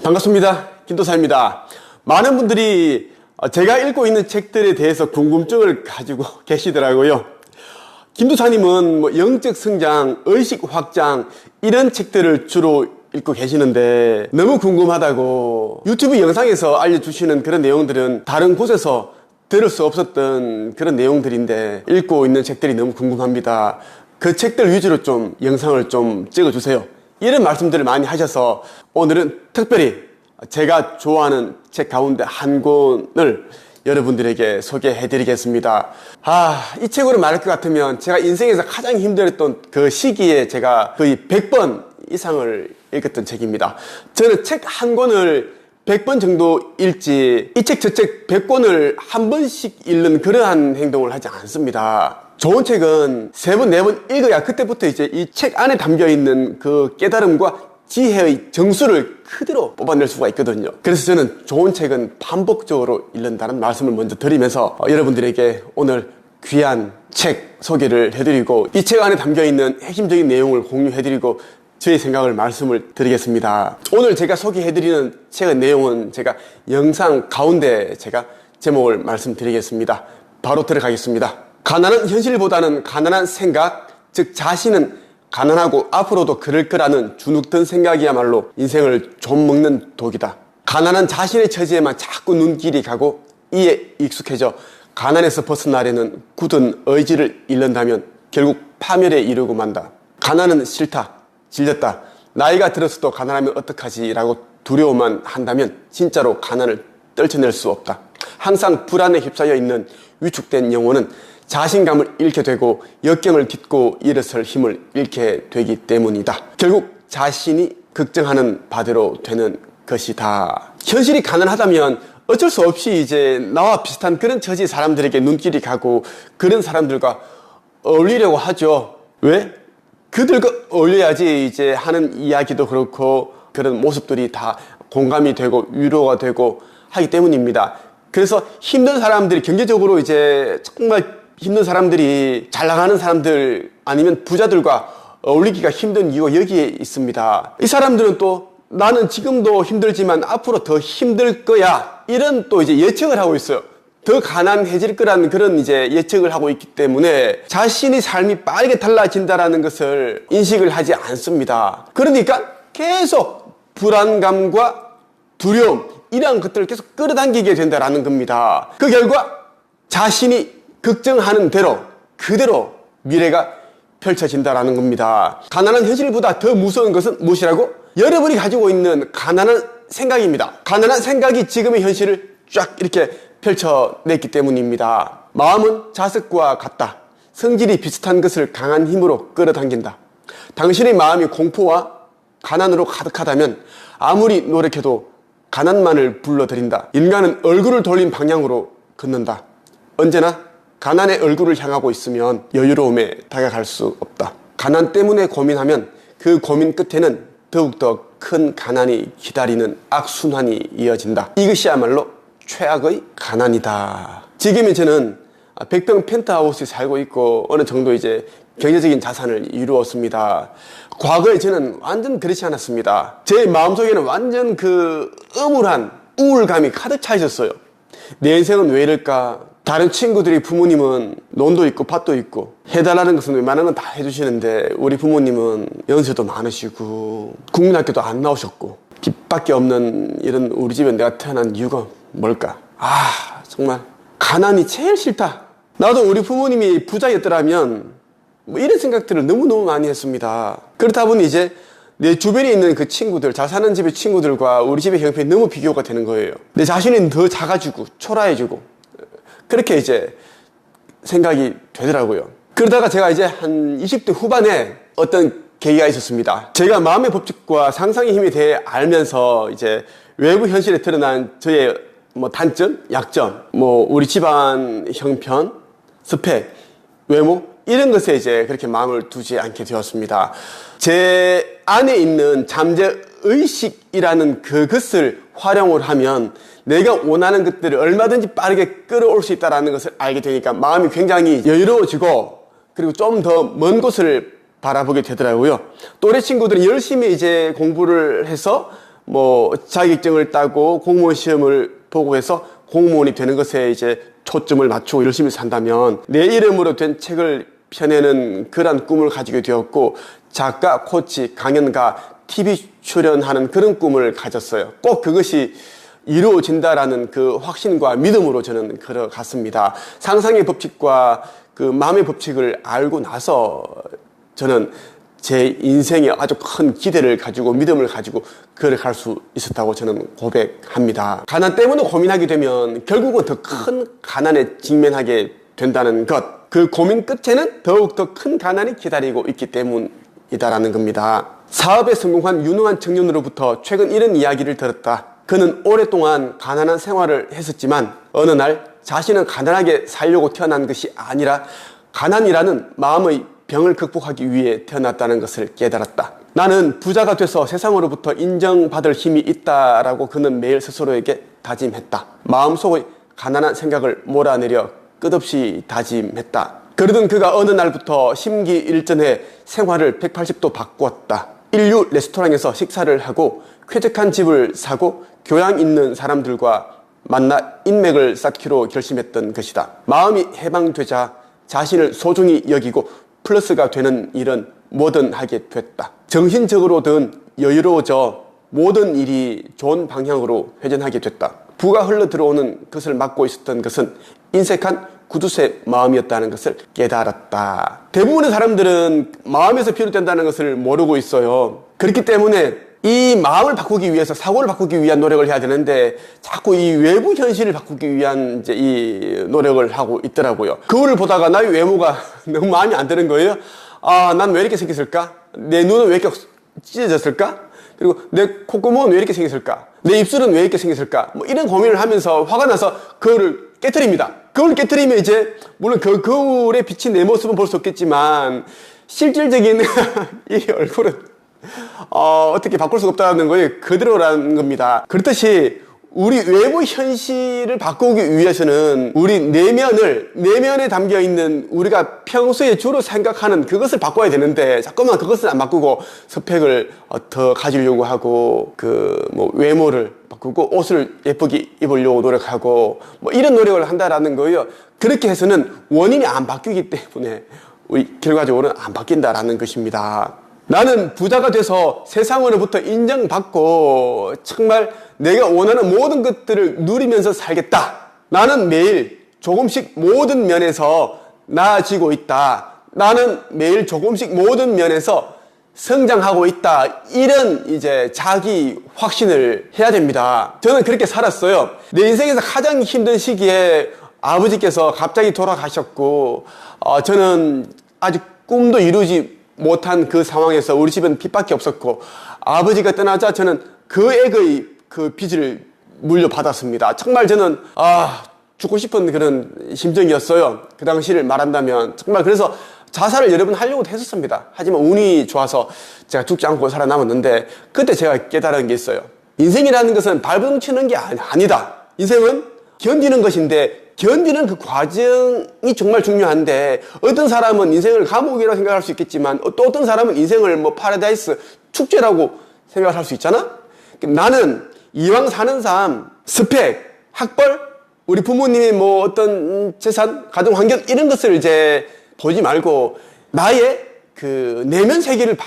반갑습니다. 김도사입니다. 많은 분들이 제가 읽고 있는 책들에 대해서 궁금증을 가지고 계시더라고요. 김도사님은 영적 성장, 의식 확장 이런 책들을 주로 읽고 계시는데 너무 궁금하다고 유튜브 영상에서 알려주시는 그런 내용들은 다른 곳에서 들을 수 없었던 그런 내용들인데 읽고 있는 책들이 너무 궁금합니다. 그 책들 위주로 좀 영상을 좀 찍어주세요. 이런 말씀들을 많이 하셔서 오늘은 특별히 제가 좋아하는 책 가운데 한 권을 여러분들에게 소개해 드리겠습니다. 이 책으로 말할 것 같으면 제가 인생에서 가장 힘들었던 그 시기에 제가 거의 100번 이상을 읽었던 책입니다. 저는 책 한 권을 100번 정도 읽지 이 책 저 책 100권을 한 번씩 읽는 그러한 행동을 하지 않습니다. 좋은 책은 3번, 4번 읽어야 그때부터 이제 이 책 안에 담겨있는 그 깨달음과 지혜의 정수를 그대로 뽑아낼 수가 있거든요. 그래서 저는 좋은 책은 반복적으로 읽는다는 말씀을 먼저 드리면서 여러분들에게 오늘 귀한 책 소개를 해드리고 이 책 안에 담겨있는 핵심적인 내용을 공유해드리고 저의 생각을 말씀을 드리겠습니다. 오늘 제가 소개해드리는 책의 내용은 제가 영상 가운데 제가 제목을 말씀드리겠습니다. 바로 들어가겠습니다. 가난한 현실보다는 가난한 생각, 즉 자신은 가난하고 앞으로도 그럴 거라는 주눅든 생각이야말로 인생을 좀먹는 독이다. 가난한 자신의 처지에만 자꾸 눈길이 가고 이에 익숙해져 가난에서 벗어나려는 굳은 의지를 잃는다면 결국 파멸에 이르고 만다. 가난은 싫다, 질렸다, 나이가 들어서도 가난하면 어떡하지 라고 두려워만 한다면 진짜로 가난을 떨쳐낼 수 없다. 항상 불안에 휩싸여 있는 위축된 영혼은 자신감을 잃게 되고 역경을 딛고 일어설 힘을 잃게 되기 때문이다. 결국 자신이 걱정하는 바대로 되는 것이다. 현실이 가난하다면 어쩔 수 없이 이제 나와 비슷한 그런 처지 사람들에게 눈길이 가고 그런 사람들과 어울리려고 하죠. 왜? 그들과 어울려야지 이제 하는 이야기도 그렇고 그런 모습들이 다 공감이 되고 위로가 되고 하기 때문입니다. 그래서 힘든 사람들이 경제적으로 이제 정말 힘든 사람들이 잘 나가는 사람들 아니면 부자들과 어울리기가 힘든 이유가 여기에 있습니다. 이 사람들은 또 나는 지금도 힘들지만 앞으로 더 힘들 거야 이런 또 이제 예측을 하고 있어요. 더 가난해질 거라는 그런 이제 예측을 하고 있기 때문에 자신의 삶이 빠르게 달라진다라는 것을 인식을 하지 않습니다. 그러니까 계속 불안감과 두려움 이러한 것들을 계속 끌어당기게 된다라는 겁니다. 그 결과 자신이 걱정하는 대로 그대로 미래가 펼쳐진다라는 겁니다. 가난한 현실보다 더 무서운 것은 무엇이라고? 여러분이 가지고 있는 가난한 생각입니다. 가난한 생각이 지금의 현실을 쫙 이렇게 펼쳐냈기 때문입니다. 마음은 자석과 같다. 성질이 비슷한 것을 강한 힘으로 끌어당긴다. 당신의 마음이 공포와 가난으로 가득하다면 아무리 노력해도 가난만을 불러들인다. 인간은 얼굴을 돌린 방향으로 걷는다. 언제나 가난의 얼굴을 향하고 있으면 여유로움에 다가갈 수 없다. 가난 때문에 고민하면 그 고민 끝에는 더욱더 큰 가난이 기다리는 악순환이 이어진다. 이것이야말로 최악의 가난이다. 지금 저는 100평 펜트하우스에 살고 있고 어느 정도 이제 경제적인 자산을 이루었습니다. 과거에 저는 완전 그렇지 않았습니다. 제 마음속에는 완전 그 음울한 우울감이 가득 차 있었어요. 내 인생은 왜 이럴까? 다른 친구들이 부모님은 논도 있고 밭도 있고 해달라는 것은 웬만한 건 다 해주시는데 우리 부모님은 연세도 많으시고 국민학교도 안 나오셨고 빚밖에 없는 이런 우리 집에 내가 태어난 이유가 뭘까? 정말 가난이 제일 싫다. 나도 우리 부모님이 부자였더라면 뭐 이런 생각들을 너무너무 많이 했습니다. 그렇다 보니 이제 내 주변에 있는 그 친구들, 잘 사는 집의 친구들과 우리 집의 형편이 너무 비교가 되는 거예요. 내 자신은 더 작아지고 초라해지고 그렇게 이제 생각이 되더라고요. 그러다가 제가 이제 한 20대 후반에 어떤 계기가 있었습니다. 제가 마음의 법칙과 상상의 힘에 대해 알면서 이제 외부 현실에 드러난 저의 뭐 단점, 약점, 뭐 우리 집안 형편, 스펙, 외모 이런 것에 이제 그렇게 마음을 두지 않게 되었습니다. 제 안에 있는 잠재 의식이라는 그것을 활용을 하면 내가 원하는 것들을 얼마든지 빠르게 끌어올 수 있다는 것을 알게 되니까 마음이 굉장히 여유로워지고 그리고 좀 더 먼 곳을 바라보게 되더라고요. 또래 친구들은 열심히 이제 공부를 해서 뭐 자격증을 따고 공무원 시험을 보고 해서 공무원이 되는 것에 이제 초점을 맞추고 열심히 산다면 내 이름으로 된 책을 펴내는 그런 꿈을 가지게 되었고, 작가, 코치, 강연가, TV 출연하는 그런 꿈을 가졌어요. 꼭 그것이 이루어진다라는 그 확신과 믿음으로 저는 걸어갔습니다. 상상의 법칙과 그 마음의 법칙을 알고 나서 저는 제 인생에 아주 큰 기대를 가지고 믿음을 가지고 걸어갈 수 있었다고 저는 고백합니다. 가난 때문에 고민하게 되면 결국은 더 큰 가난에 직면하게 된다는 것, 그 고민 끝에는 더욱더 큰 가난이 기다리고 있기 때문이다라는 겁니다. 사업에 성공한 유능한 청년으로부터 최근 이런 이야기를 들었다. 그는 오랫동안 가난한 생활을 했었지만 어느 날 자신은 가난하게 살려고 태어난 것이 아니라 가난이라는 마음의 병을 극복하기 위해 태어났다는 것을 깨달았다. 나는 부자가 돼서 세상으로부터 인정받을 힘이 있다라고 그는 매일 스스로에게 다짐했다. 마음속의 가난한 생각을 몰아내려 끝없이 다짐했다. 그러던 그가 어느 날부터 심기일전에 생활을 180도 바꾸었다. 인류 레스토랑에서 식사를 하고 쾌적한 집을 사고 교양 있는 사람들과 만나 인맥을 쌓기로 결심했던 것이다. 마음이 해방되자 자신을 소중히 여기고 플러스가 되는 일은 뭐든 하게 됐다. 정신적으로든 여유로워져 모든 일이 좋은 방향으로 회전하게 됐다. 부가 흘러 들어오는 것을 막고 있었던 것은 인색한 구두쇠 마음이었다는 것을 깨달았다. 대부분의 사람들은 마음에서 비롯된다는 것을 모르고 있어요. 그렇기 때문에 이 마음을 바꾸기 위해서 사고를 바꾸기 위한 노력을 해야 되는데 자꾸 이 외부 현실을 바꾸기 위한 이제 이 노력을 하고 있더라고요. 거울을 보다가 나의 외모가 너무 마음에 안 드는 거예요. 아, 난 왜 이렇게 생겼을까? 내 눈은 왜 이렇게 찢어졌을까? 그리고 내 콧구멍은 왜 이렇게 생겼을까? 내 입술은 왜 이렇게 생겼을까? 뭐 이런 고민을 하면서 화가 나서 거울을 깨트립니다. 거울을 깨트리면 이제 물론 그 거울에 비친 내 모습은 볼 수 없겠지만 실질적인 이 얼굴은 어떻게 바꿀 수가 없다는 거예요. 그대로라는 겁니다. 그렇듯이 우리 외부 현실을 바꾸기 위해서는 우리 내면에 담겨있는 우리가 평소에 주로 생각하는 그것을 바꿔야 되는데 자꾸만 그것을 안 바꾸고 스펙을 더 가지려고 하고 뭐 외모를 바꾸고 옷을 예쁘게 입으려고 노력하고 뭐 이런 노력을 한다라는 거예요. 그렇게 해서는 원인이 안 바뀌기 때문에 우리 결과적으로는 안 바뀐다라는 것입니다. 나는 부자가 돼서 세상으로부터 인정받고 정말 내가 원하는 모든 것들을 누리면서 살겠다. 나는 매일 조금씩 모든 면에서 나아지고 있다. 나는 매일 조금씩 모든 면에서 성장하고 있다. 이런 이제 자기 확신을 해야 됩니다. 저는 그렇게 살았어요. 내 인생에서 가장 힘든 시기에 아버지께서 갑자기 돌아가셨고 저는 아직 꿈도 이루지 못한 그 상황에서 우리 집은 빚밖에 없었고 아버지가 떠나자 저는 그 액의 그 빚을 물려받았습니다. 정말 저는 죽고 싶은 그런 심정이었어요. 그 당시를 말한다면 정말 그래서 자살을 여러 번 하려고 했었습니다. 하지만 운이 좋아서 제가 죽지 않고 살아남았는데 그때 제가 깨달은 게 있어요. 인생이라는 것은 발버둥 치는 게 아니다. 인생은 견디는 것인데 견디는 그 과정이 정말 중요한데 어떤 사람은 인생을 감옥이라고 생각할 수 있겠지만 또 어떤 사람은 인생을 뭐 파라다이스 축제라고 생각할 수 있잖아. 나는 이왕 사는 삶 스펙, 학벌, 우리 부모님의 뭐 어떤 재산, 가정 환경 이런 것을 이제 보지 말고 나의 그 내면 세계를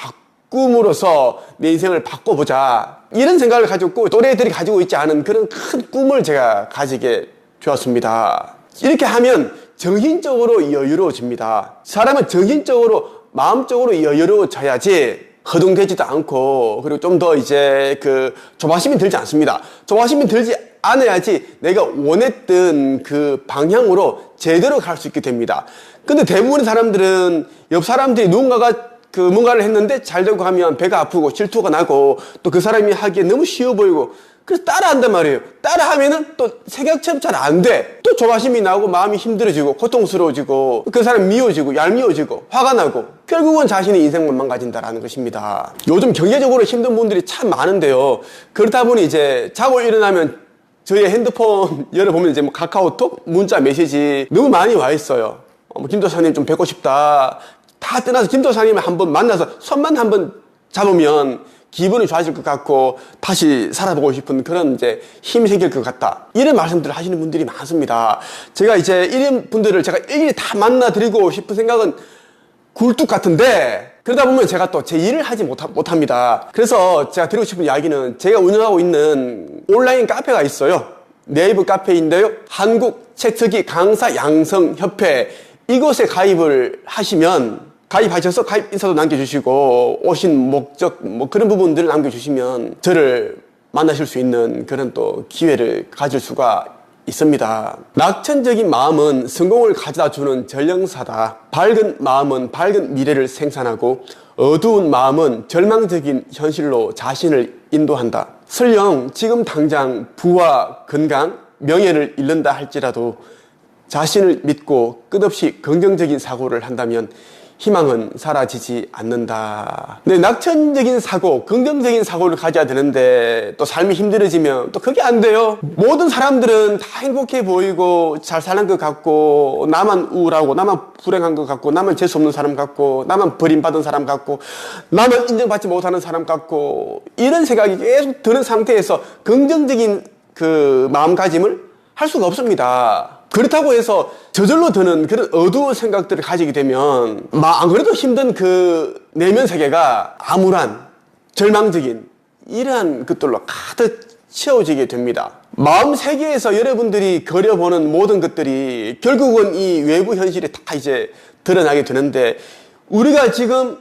바꿈으로써 내 인생을 바꿔보자 이런 생각을 가졌고 또래들이 가지고 있지 않은 그런 큰 꿈을 제가 가지게 되었습니다. 이렇게 하면 정신적으로 여유로워집니다. 사람은 정신적으로 마음적으로 여유로워져야지 허둥대지도 않고 그리고 좀 더 이제 그 조바심이 들지 않습니다. 조바심이 들지 않아야지 내가 원했던 그 방향으로 제대로 갈 수 있게 됩니다. 근데 대부분의 사람들은 옆 사람들이 누군가가 그 뭔가를 했는데 잘 되고 하면 배가 아프고 질투가 나고 또 그 사람이 하기에 너무 쉬워 보이고 그래서 따라한단 말이에요. 따라하면은 또 생각처럼 잘 안 돼. 또 조바심이 나고 마음이 힘들어지고 고통스러워지고 그 사람 미워지고 얄미워지고 화가 나고 결국은 자신의 인생만 망가진다라는 것입니다. 요즘 경제적으로 힘든 분들이 참 많은데요. 그렇다 보니 이제 자고 일어나면 저희 핸드폰 열어보면 이제 뭐 카카오톡, 문자, 메시지 너무 많이 와 있어요. 김 도사님 좀 뵙고 싶다. 다 떠나서 김 도사님을 한번 만나서 손만 한번 잡으면 기분이 좋아질 것 같고 다시 살아보고 싶은 그런 이제 힘이 생길 것 같다, 이런 말씀들을 하시는 분들이 많습니다. 제가 이제 이런 분들을 제가 일일이 다 만나드리고 싶은 생각은 굴뚝 같은데, 그러다 보면 제가 또 제 일을 하지 못합니다. 그래서 제가 드리고 싶은 이야기는, 제가 운영하고 있는 온라인 카페가 있어요. 네이버 카페인데요, 한국 책쓰기 강사 양성 협회, 이곳에 가입을 하시면, 가입하셔서 가입 인사도 남겨주시고 오신 목적 뭐 그런 부분들을 남겨주시면 저를 만나실 수 있는 그런 또 기회를 가질 수가 있습니다. 낙천적인 마음은 성공을 가져다 주는 전령사다. 밝은 마음은 밝은 미래를 생산하고 어두운 마음은 절망적인 현실로 자신을 인도한다. 설령 지금 당장 부와 건강, 명예를 잃는다 할지라도 자신을 믿고 끝없이 긍정적인 사고를 한다면 희망은 사라지지 않는다. 네, 낙천적인 사고, 긍정적인 사고를 가져야 되는데 또 삶이 힘들어지면 또 그게 안 돼요. 모든 사람들은 다 행복해 보이고 잘 사는 것 같고, 나만 우울하고 나만 불행한 것 같고, 나만 재수 없는 사람 같고, 나만 버림받은 사람 같고, 나만 인정받지 못하는 사람 같고, 이런 생각이 계속 드는 상태에서 긍정적인 그 마음가짐을 할 수가 없습니다. 그렇다고 해서 저절로 드는 그런 어두운 생각들을 가지게 되면 안 그래도 힘든 그 내면 세계가 암울한, 절망적인 이러한 것들로 가득 채워지게 됩니다. 마음 세계에서 여러분들이 그려보는 모든 것들이 결국은 이 외부 현실에 다 이제 드러나게 되는데, 우리가 지금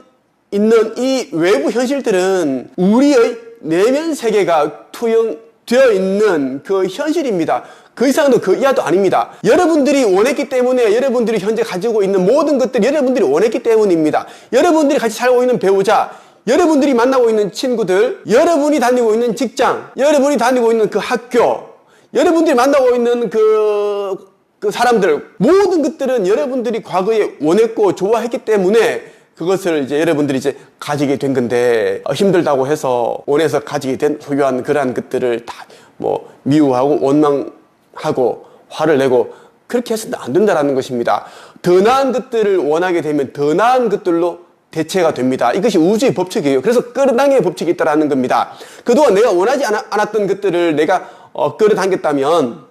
있는 이 외부 현실들은 우리의 내면 세계가 투영되어 있는 그 현실입니다. 그 이상도 그 이하도 아닙니다. 여러분들이 원했기 때문에, 여러분들이 현재 가지고 있는 모든 것들이 여러분들이 원했기 때문입니다. 여러분들이 같이 살고 있는 배우자, 여러분들이 만나고 있는 친구들, 여러분이 다니고 있는 직장, 여러분이 다니고 있는 그 학교, 여러분들이 만나고 있는 그 사람들, 모든 것들은 여러분들이 과거에 원했고 좋아했기 때문에 그것을 이제 여러분들이 이제 가지게 된 건데, 힘들다고 해서 원해서 가지게 된 소유한 그러한 것들을 다 뭐 미워하고 원망하고 화를 내고 그렇게 해서는 안 된다라는 것입니다. 더 나은 것들을 원하게 되면 더 나은 것들로 대체가 됩니다. 이것이 우주의 법칙이에요. 그래서 끌어당김의 법칙이 있다는 겁니다. 그동안 내가 원하지 않았던 것들을 내가 끌어당겼다면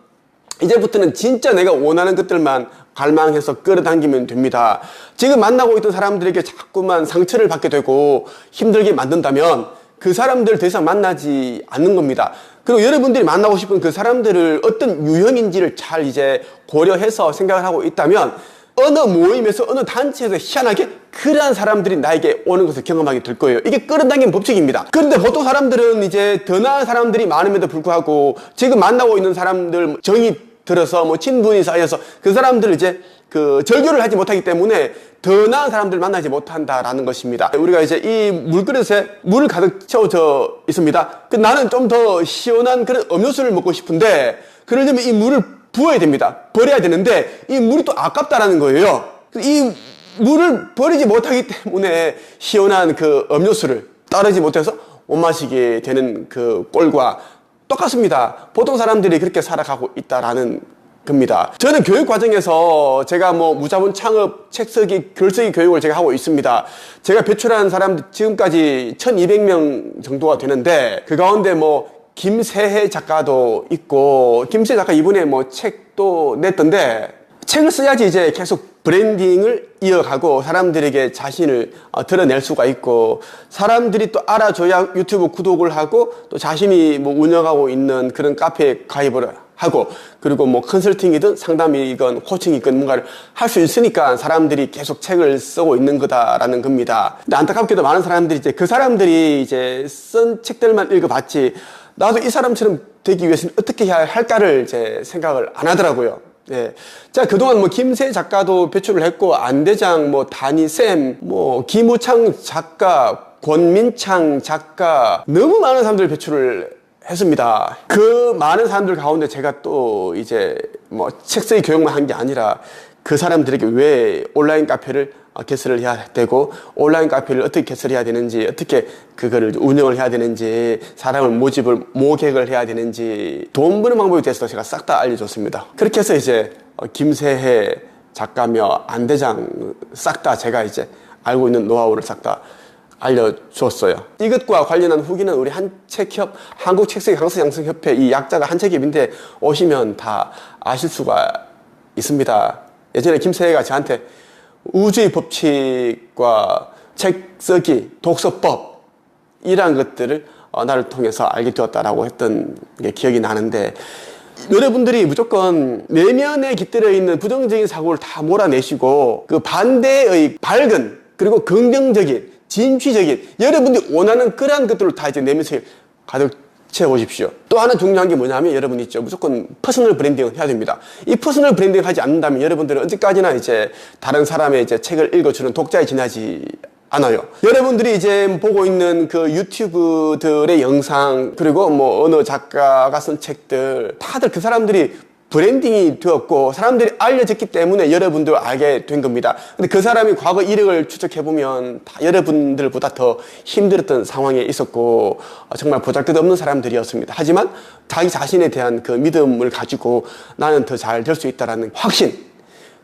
이제부터는 진짜 내가 원하는 것들만 갈망해서 끌어당기면 됩니다. 지금 만나고 있던 사람들에게 자꾸만 상처를 받게 되고 힘들게 만든다면 그 사람들 더 이상 만나지 않는 겁니다. 그리고 여러분들이 만나고 싶은 그 사람들을 어떤 유형인지를 잘 이제 고려해서 생각을 하고 있다면 어느 모임에서 어느 단체에서 희한하게 그러한 사람들이 나에게 오는 것을 경험하게 될 거예요. 이게 끌어당기는 법칙입니다. 그런데 보통 사람들은 이제 더 나은 사람들이 많음에도 불구하고 지금 만나고 있는 사람들 정이 들어서 뭐 친분이 쌓여서 그 사람들을 이제 그 절교를 하지 못하기 때문에 더 나은 사람들을 만나지 못한다라는 것입니다. 우리가 이제 이 물그릇에 물을 가득 채워져 있습니다. 나는 좀 더 시원한 그런 음료수를 먹고 싶은데 그러려면 이 물을 부어야 됩니다. 버려야 되는데 이 물이 또 아깝다라는 거예요. 이 물을 버리지 못하기 때문에 시원한 그 음료수를 따르지 못해서 못 마시게 되는 그 꼴과 똑같습니다. 보통 사람들이 그렇게 살아가고 있다라는 겁니다. 저는 교육 과정에서 제가 뭐 무자본 창업, 책쓰기, 글쓰기 교육을 제가 하고 있습니다. 제가 배출한 사람들 지금까지 1200명 정도가 되는데 그 가운데 뭐 김세혜 작가도 있고, 김세혜 작가 이번에 뭐 책도 냈던데, 책을 써야지 이제 계속 브랜딩을 이어가고 사람들에게 자신을 드러낼 수가 있고, 사람들이 또 알아줘야 유튜브 구독을 하고 또 자신이 뭐 운영하고 있는 그런 카페에 가입을 하고, 그리고 뭐 컨설팅이든 상담이건 코칭이건 뭔가를 할 수 있으니까 사람들이 계속 책을 쓰고 있는 거다라는 겁니다. 근데 안타깝게도 많은 사람들이 이제 그 사람들이 이제 쓴 책들만 읽어봤지 나도 이 사람처럼 되기 위해서는 어떻게 해야 할까를 이제 생각을 안 하더라고요. 예. 자, 그동안 뭐 김세 작가도 배출을 했고, 안대장, 뭐 다니쌤, 뭐 김우창 작가, 권민창 작가, 너무 많은 사람들 배출을 했습니다. 그 많은 사람들 가운데 제가 또 이제 뭐 책쓰기 교육만 한 게 아니라 그 사람들에게 왜 온라인 카페를 개설을 해야 되고, 온라인 카페를 어떻게 개설해야 되는지, 어떻게 그거를 운영을 해야 되는지, 사람을 모객을 해야 되는지, 돈 버는 방법에 대해서도 제가 싹 다 알려줬습니다. 그렇게 해서 이제 김세혜 작가며 안대장 싹 다 제가 이제 알고 있는 노하우를 싹 다 알려주었어요. 이것과 관련한 후기는 우리 한국책쓰기 강서양성협회 이 약자가 한책협인데 오시면 다 아실 수가 있습니다. 예전에 김세혜가 저한테 우주의 법칙과 책 쓰기, 독서법 이러한 것들을 나를 통해서 알게 되었다라고 했던 게 기억이 나는데, 여러분들이 무조건 내면에 깃들어 있는 부정적인 사고를 다 몰아내시고 그 반대의 밝은 그리고 긍정적인 진취적인 여러분들이 원하는 그러한 것들을 다 이제 내면에 가득 채워보십시오. 또 하나 중요한 게 뭐냐면 여러분 있죠. 무조건 퍼스널 브랜딩을 해야 됩니다. 이 퍼스널 브랜딩을 하지 않는다면 여러분들은 언제까지나 이제 다른 사람의 이제 책을 읽어주는 독자에 지나지 않아요. 여러분들이 이제 보고 있는 그 유튜브들의 영상, 그리고 뭐 어느 작가가 쓴 책들, 다들 그 사람들이 브랜딩이 되었고 사람들이 알려졌기 때문에 여러분들 알게 된 겁니다. 근데 그 사람이 과거 이력을 추적해보면 다 여러분들보다 더 힘들었던 상황에 있었고 정말 보잘것없는 사람들이었습니다. 하지만 자기 자신에 대한 그 믿음을 가지고 나는 더 잘 될 수 있다라는 확신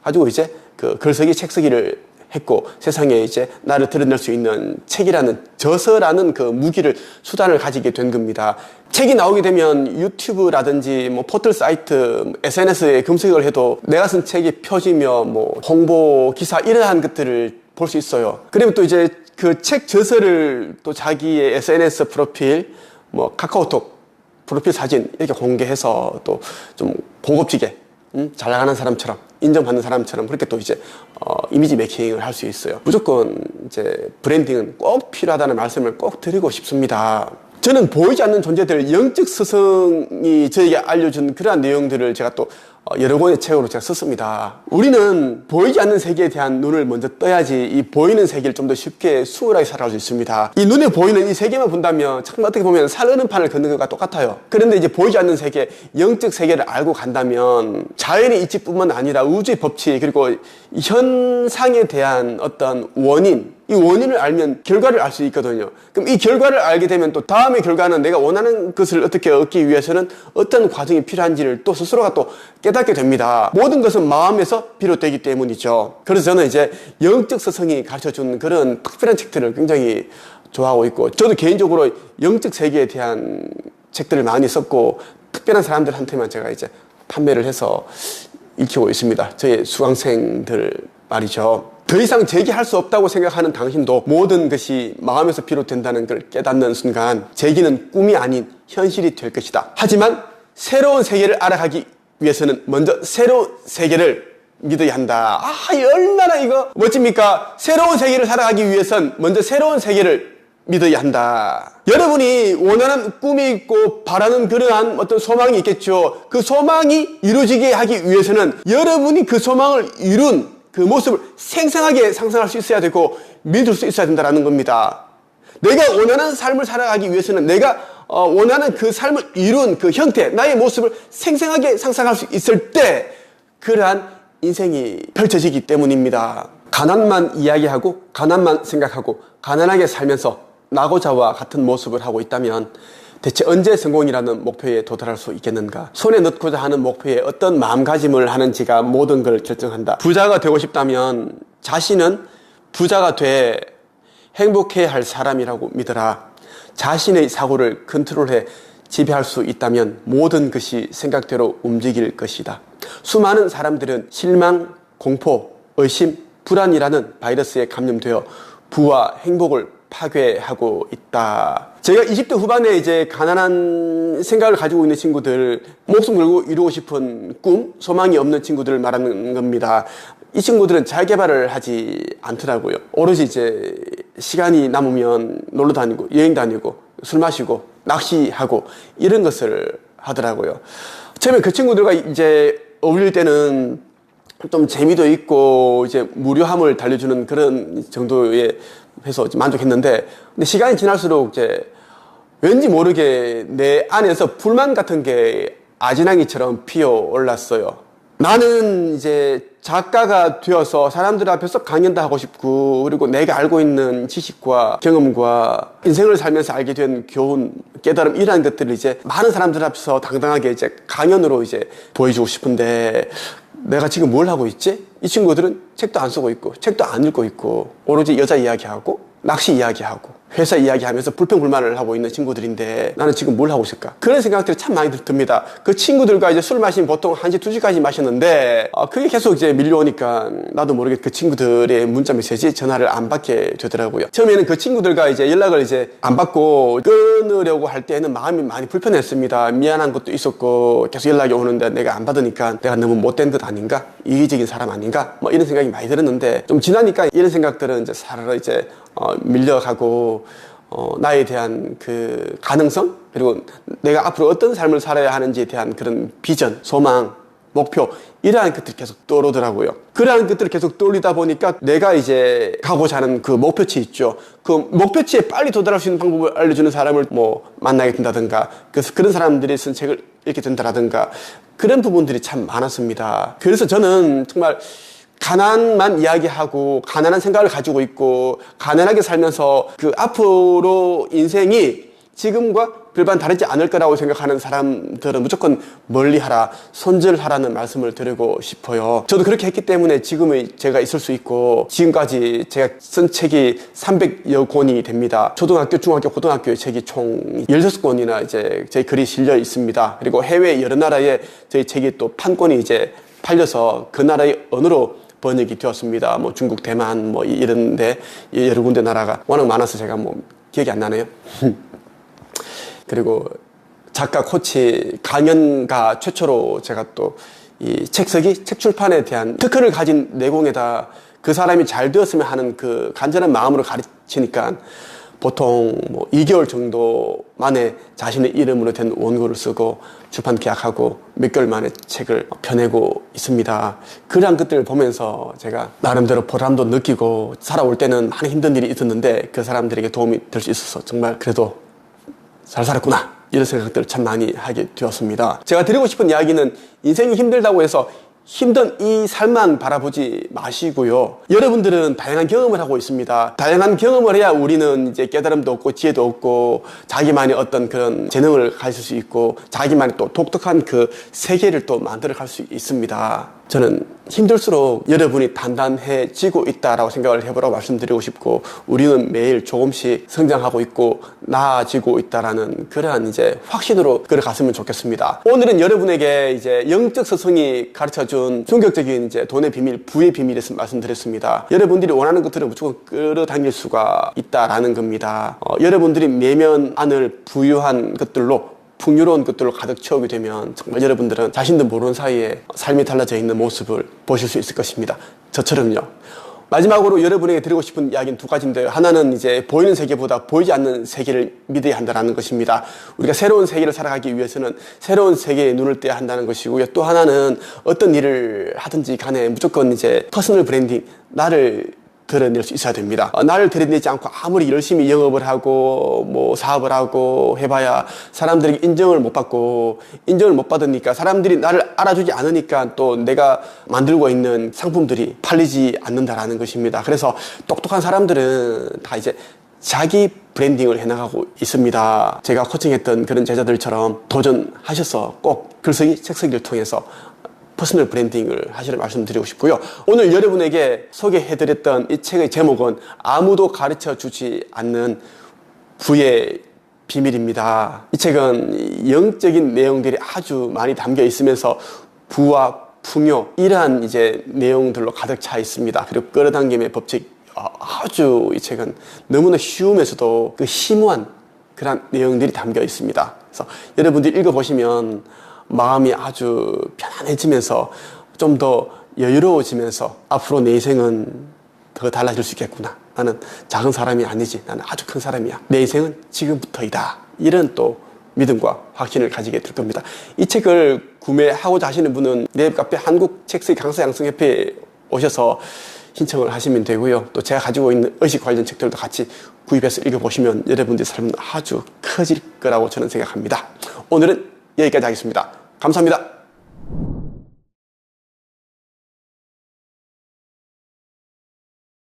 가지고 이제 그 글쓰기 책쓰기를 했고 세상에 이제 나를 드러낼 수 있는 책이라는 저서라는 그 무기를 수단을 가지게 된 겁니다. 책이 나오게 되면 유튜브라든지 뭐 포털 사이트, SNS에 검색을 해도 내가 쓴 책이 펴지며 뭐 홍보 기사 이러한 것들을 볼 수 있어요. 그리고 또 이제 그 책 저서를 또 자기의 SNS 프로필, 뭐 카카오톡 프로필 사진 이렇게 공개해서 또 좀 고급지게 잘 나가는 사람처럼 인정받는 사람처럼 그렇게 또 이제 이미지 메이킹을 할 수 있어요. 무조건 이제 브랜딩은 꼭 필요하다는 말씀을 꼭 드리고 싶습니다. 저는 보이지 않는 존재들, 영적 스승이 저에게 알려준 그러한 내용들을 제가 또 여러 권의 책으로 제가 썼습니다. 우리는 보이지 않는 세계에 대한 눈을 먼저 떠야지 이 보이는 세계를 좀 더 쉽게 수월하게 살아갈 수 있습니다. 이 눈에 보이는 이 세계만 본다면 정말 어떻게 보면 살어는 판을 걷는 것과 똑같아요. 그런데 이제 보이지 않는 세계, 영적 세계를 알고 간다면 자연의 이치뿐만 아니라 우주의 법칙, 그리고 현상에 대한 어떤 원인, 이 원인을 알면 결과를 알 수 있거든요. 그럼 이 결과를 알게 되면 또 다음의 결과는 내가 원하는 것을 어떻게 얻기 위해서는 어떤 과정이 필요한지를 또 스스로가 또 깨닫게 됩니다. 모든 것은 마음에서 비롯되기 때문이죠. 그래서 저는 이제 영적 스승이 가르쳐준 그런 특별한 책들을 굉장히 좋아하고 있고, 저도 개인적으로 영적 세계에 대한 책들을 많이 썼고 특별한 사람들한테만 제가 이제 판매를 해서 익히고 있습니다. 저희 수강생들 말이죠. 더 이상 제기할 수 없다고 생각하는 당신도 모든 것이 마음에서 비롯된다는 걸 깨닫는 순간 제기는 꿈이 아닌 현실이 될 것이다. 하지만 새로운 세계를 알아가기 위해서는 먼저 새로운 세계를 믿어야 한다. 얼마나 이거 멋집니까? 새로운 세계를 살아가기 위해선 먼저 새로운 세계를 믿어야 한다. 여러분이 원하는 꿈이 있고 바라는 그러한 어떤 소망이 있겠죠. 그 소망이 이루어지게 하기 위해서는 여러분이 그 소망을 이룬 그 모습을 생생하게 상상할 수 있어야 되고 믿을 수 있어야 된다는 겁니다. 내가 원하는 삶을 살아가기 위해서는 내가 원하는 그 삶을 이룬 그 형태, 나의 모습을 생생하게 상상할 수 있을 때 그러한 인생이 펼쳐지기 때문입니다. 가난만 이야기하고 가난만 생각하고 가난하게 살면서 나고자와 같은 모습을 하고 있다면 대체 언제 성공이라는 목표에 도달할 수 있겠는가? 손에 넣고자 하는 목표에 어떤 마음가짐을 하는지가 모든 걸 결정한다. 부자가 되고 싶다면 자신은 부자가 돼 행복해야 할 사람이라고 믿어라. 자신의 사고를 컨트롤해 지배할 수 있다면 모든 것이 생각대로 움직일 것이다. 수많은 사람들은 실망, 공포, 의심, 불안이라는 바이러스에 감염되어 부와 행복을 파괴하고 있다. 제가 20대 후반에 이제 가난한 생각을 가지고 있는 친구들, 목숨 걸고 이루고 싶은 꿈, 소망이 없는 친구들을 말하는 겁니다. 이 친구들은 잘 개발을 하지 않더라고요. 오로지 이제 시간이 남으면 놀러 다니고 여행 다니고 술 마시고 낚시하고 이런 것을 하더라고요. 처음에 그 친구들과 이제 어울릴 때는 좀 재미도 있고 이제 무료함을 달려주는 그런 정도의 해서 만족했는데, 근데 시간이 지날수록 이제 왠지 모르게 내 안에서 불만 같은 게 아지랑이처럼 피어올랐어요. 나는 이제 작가가 되어서 사람들 앞에서 강연도 하고 싶고, 그리고 내가 알고 있는 지식과 경험과 인생을 살면서 알게 된 교훈, 깨달음 이러한 것들을 이제 많은 사람들 앞에서 당당하게 이제 강연으로 이제 보여주고 싶은데 내가 지금 뭘 하고 있지? 이 친구들은 책도 안 쓰고 있고 책도 안 읽고 있고 오로지 여자 이야기하고 낚시 이야기하고 회사 이야기하면서 불평불만을 하고 있는 친구들인데 나는 지금 뭘 하고 있을까? 그런 생각들이 참 많이 듭니다. 그 친구들과 이제 술 마시면 보통 1시, 2시까지 마셨는데 그게 계속 이제 밀려오니까 나도 모르게 그 친구들의 문자 메시지, 전화를 안 받게 되더라고요. 처음에는 그 친구들과 이제 연락을 이제 안 받고 끊으려고 할 때는 마음이 많이 불편했습니다. 미안한 것도 있었고 계속 연락이 오는데 내가 안 받으니까 내가 너무 못된 것 아닌가? 이기적인 사람 아닌가? 뭐 이런 생각이 많이 들었는데 좀 지나니까 이런 생각들은 이제 사르르 이제 밀려가고 나에 대한 그 가능성, 그리고 내가 앞으로 어떤 삶을 살아야 하는지에 대한 그런 비전, 소망, 목표, 이러한 것들이 계속 떠오르더라고요. 그러한 것들을 계속 떠올리다 보니까 내가 이제 가고자 하는 그 목표치 있죠. 그 목표치에 빨리 도달할 수 있는 방법을 알려주는 사람을 뭐 만나게 된다든가, 그래서 그런 사람들이 쓴 책을 읽게 된다든가, 그런 부분들이 참 많았습니다. 그래서 저는 정말 가난만 이야기하고 가난한 생각을 가지고 있고 가난하게 살면서 그 앞으로 인생이 지금과 별반 다르지 않을 거라고 생각하는 사람들은 무조건 멀리하라, 손절하라는 말씀을 드리고 싶어요. 저도 그렇게 했기 때문에 지금의 제가 있을 수 있고 지금까지 제가 쓴 책이 300여 권이 됩니다. 초등학교, 중학교, 고등학교의 책이 총 16권이나 이제 제 글이 실려 있습니다. 그리고 해외 여러 나라에 저희 책이 또 판권이 이제 팔려서 그 나라의 언어로 번역이 되었습니다. 뭐 중국, 대만 뭐 이런데 여러 군데 나라가 워낙 많아서 제가 뭐 기억이 안 나네요. 그리고 작가, 코치, 강연가 최초로 제가 또 이 책쓰기, 책 출판에 대한 특허를 가진 내공에다 그 사람이 잘 되었으면 하는 그 간절한 마음으로 가르치니까 보통 뭐 2개월 정도 만에 자신의 이름으로 된 원고를 쓰고 출판 계약하고 몇 개월 만에 책을 펴내고 있습니다. 그러한 것들을 보면서 제가 나름대로 보람도 느끼고 살아올 때는 많은 힘든 일이 있었는데 그 사람들에게 도움이 될 수 있어서 정말 그래도 잘 살았구나, 이런 생각들을 참 많이 하게 되었습니다. 제가 드리고 싶은 이야기는 인생이 힘들다고 해서 힘든 이 삶만 바라보지 마시고요. 여러분들은 다양한 경험을 하고 있습니다. 다양한 경험을 해야 우리는 이제 깨달음도 얻고 지혜도 얻고 자기만의 어떤 그런 재능을 가질 수 있고 자기만의 또 독특한 그 세계를 또 만들어 갈 수 있습니다. 저는 힘들수록 여러분이 단단해지고 있다라고 생각을 해보라고 말씀드리고 싶고, 우리는 매일 조금씩 성장하고 있고 나아지고 있다라는 그러한 이제 확신으로 걸어갔으면 좋겠습니다. 오늘은 여러분에게 이제 영적 스승이 가르쳐준 충격적인 이제 돈의 비밀, 부의 비밀에 대해서 말씀드렸습니다. 여러분들이 원하는 것들을 무조건 끌어당길 수가 있다라는 겁니다. 여러분들이 내면 안을 부유한 것들로, 풍요로운 것들로 가득 채우게 되면 정말 여러분들은 자신도 모르는 사이에 삶이 달라져 있는 모습을 보실 수 있을 것입니다. 저처럼요. 마지막으로 여러분에게 드리고 싶은 이야기는 두 가지인데요. 하나는 이제 보이는 세계보다 보이지 않는 세계를 믿어야 한다는 것입니다. 우리가 새로운 세계를 살아가기 위해서는 새로운 세계에 눈을 떼야 한다는 것이고요. 또 하나는 어떤 일을 하든지 간에 무조건 이제 퍼스널 브랜딩, 나를 드러낼 수 있어야 됩니다. 나를 드러내지 않고 아무리 열심히 영업을 하고 뭐 사업을 하고 해봐야 사람들에게 인정을 못 받고, 인정을 못 받으니까 사람들이 나를 알아주지 않으니까 또 내가 만들고 있는 상품들이 팔리지 않는다라는 것입니다. 그래서 똑똑한 사람들은 다 이제 자기 브랜딩을 해나가고 있습니다. 제가 코칭했던 그런 제자들처럼 도전하셔서 꼭 글쓰기, 책쓰기를 통해서 퍼스널 브랜딩을 하시를 말씀드리고 싶고요. 오늘 여러분에게 소개해드렸던 이 책의 제목은 아무도 가르쳐주지 않는 부의 비밀입니다. 이 책은 영적인 내용들이 아주 많이 담겨 있으면서 부와 풍요, 이러한 이제 내용들로 가득 차 있습니다. 그리고 끌어당김의 법칙, 아주 이 책은 너무나 쉬우면서도 그 심오한 그런 내용들이 담겨 있습니다. 그래서 여러분들이 읽어보시면 마음이 아주 편안해지면서 좀 더 여유로워지면서 앞으로 내 인생은 더 달라질 수 있겠구나. 나는 작은 사람이 아니지. 나는 아주 큰 사람이야. 내 인생은 지금부터이다. 이런 또 믿음과 확신을 가지게 될 겁니다. 이 책을 구매하고자 하시는 분은 네이버카페 한국책쓰기 강사 양성협회에 오셔서 신청을 하시면 되고요. 또 제가 가지고 있는 의식 관련 책들도 같이 구입해서 읽어보시면 여러분들의 삶은 아주 커질 거라고 저는 생각합니다. 오늘은 여기까지 하겠습니다. 감사합니다.